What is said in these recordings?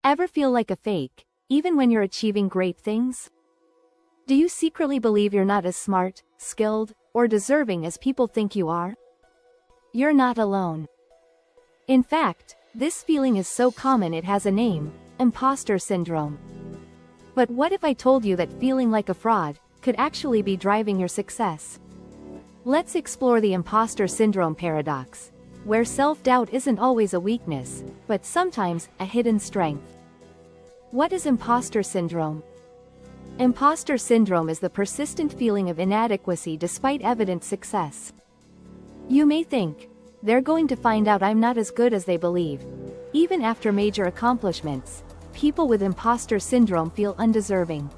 Ever feel like a fake, even when you're achieving great things? Do you secretly believe you're not as smart, skilled, or deserving as people think you are? You're not alone. In fact, this feeling is so common it has a name: imposter syndrome. But what if I told you that feeling like a fraud could actually be driving your success? Let's explore the imposter syndrome paradox, where self-doubt isn't always a weakness, but sometimes a hidden strength. What is imposter syndrome? Imposter syndrome is the persistent feeling of inadequacy despite evident success. You may think, they're going to find out I'm not as good as they believe. Even after major accomplishments, people with imposter syndrome feel undeserving.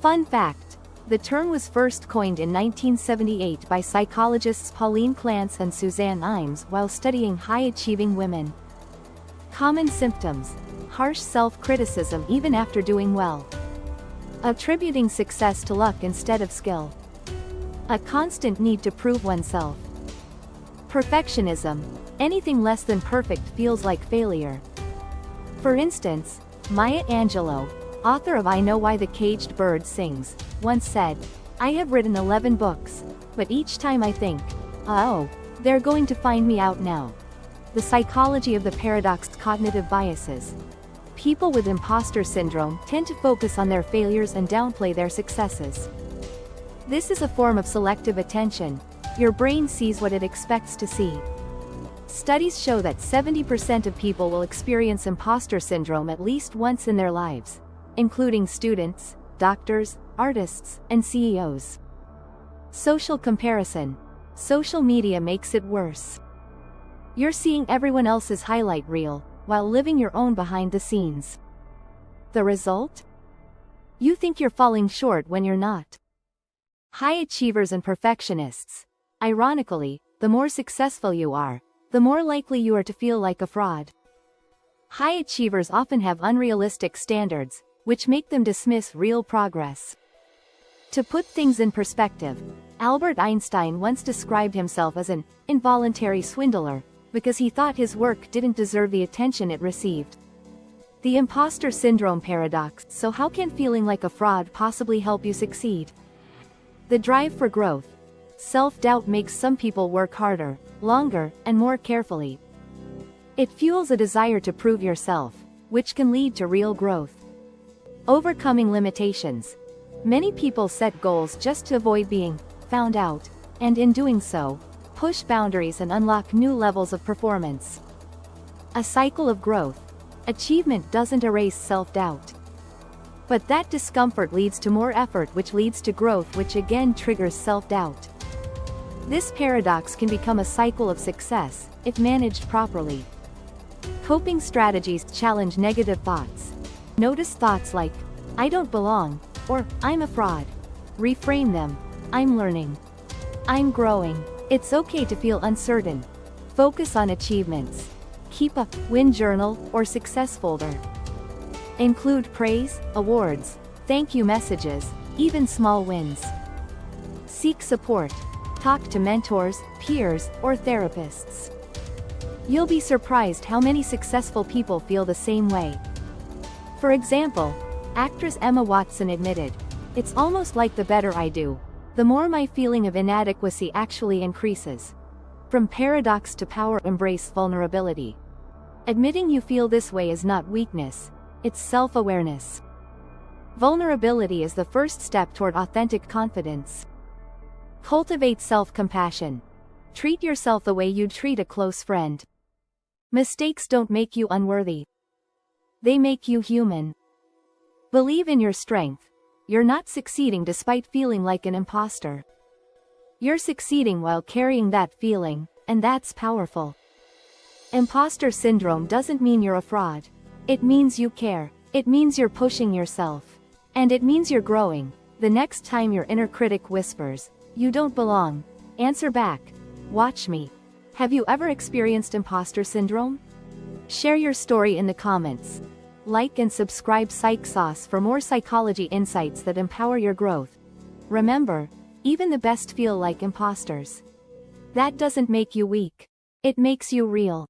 Fun fact: the term was first coined in 1978 by psychologists Pauline Clance and Suzanne Imes while studying high-achieving women. Common symptoms: harsh self-criticism even after doing well. Attributing success to luck instead of skill. A constant need to prove oneself. Perfectionism: anything less than perfect feels like failure. For instance, Maya Angelou, author of I Know Why the Caged Bird Sings, once said, "I have written 11 books, but each time I think, oh, they're going to find me out now." The psychology of the paradox: cognitive biases. People with imposter syndrome tend to focus on their failures and downplay their successes. This is a form of selective attention. Your brain sees what it expects to see. Studies show that 70% of people will experience imposter syndrome at least once in their lives, including students, doctors, artists, and CEOs. Social comparison. Social media makes it worse. You're seeing everyone else's highlight reel, while living your own behind the scenes. The result? You think you're falling short when you're not. High achievers and perfectionists. Ironically, the more successful you are, the more likely you are to feel like a fraud. High achievers often have unrealistic standards, which make them dismiss real progress. To put things in perspective, Albert Einstein once described himself as an involuntary swindler, because he thought his work didn't deserve the attention it received. The imposter syndrome paradox. So how can feeling like a fraud possibly help you succeed? The drive for growth. Self-doubt makes some people work harder, longer, and more carefully. It fuels a desire to prove yourself, which can lead to real growth. Overcoming limitations. Many people set goals just to avoid being found out, and in doing so, push boundaries and unlock new levels of performance. A cycle of growth. Achievement doesn't erase self-doubt. But that discomfort leads to more effort, which leads to growth, which again triggers self-doubt. This paradox can become a cycle of success, if managed properly. Coping strategies. Challenge negative thoughts. Notice thoughts like, "I don't belong," or "I'm a fraud." Reframe them. "I'm learning. I'm growing." It's okay to feel uncertain. Focus on achievements. Keep a win journal or success folder. Include praise, awards, thank you messages, even small wins. Seek support. Talk to mentors, peers, or therapists. You'll be surprised how many successful people feel the same way. For example, actress Emma Watson admitted, "It's almost like the better I do, the more my feeling of inadequacy actually increases." From paradox to power. Embrace vulnerability. Admitting you feel this way is not weakness, it's self-awareness. Vulnerability is the first step toward authentic confidence. Cultivate self-compassion. Treat yourself the way you'd treat a close friend. Mistakes don't make you unworthy. They make you human. Believe in your strength. You're not succeeding despite feeling like an imposter. You're succeeding while carrying that feeling, and that's powerful. Imposter syndrome doesn't mean you're a fraud. It means you care. It means you're pushing yourself. And it means you're growing. The next time your inner critic whispers, "You don't belong," answer back, "Watch me." Have you ever experienced imposter syndrome? Share your story in the comments. Like and subscribe Psych Sauce for more psychology insights that empower your growth. Remember, even the best feel like imposters. That doesn't make you weak. It makes you real.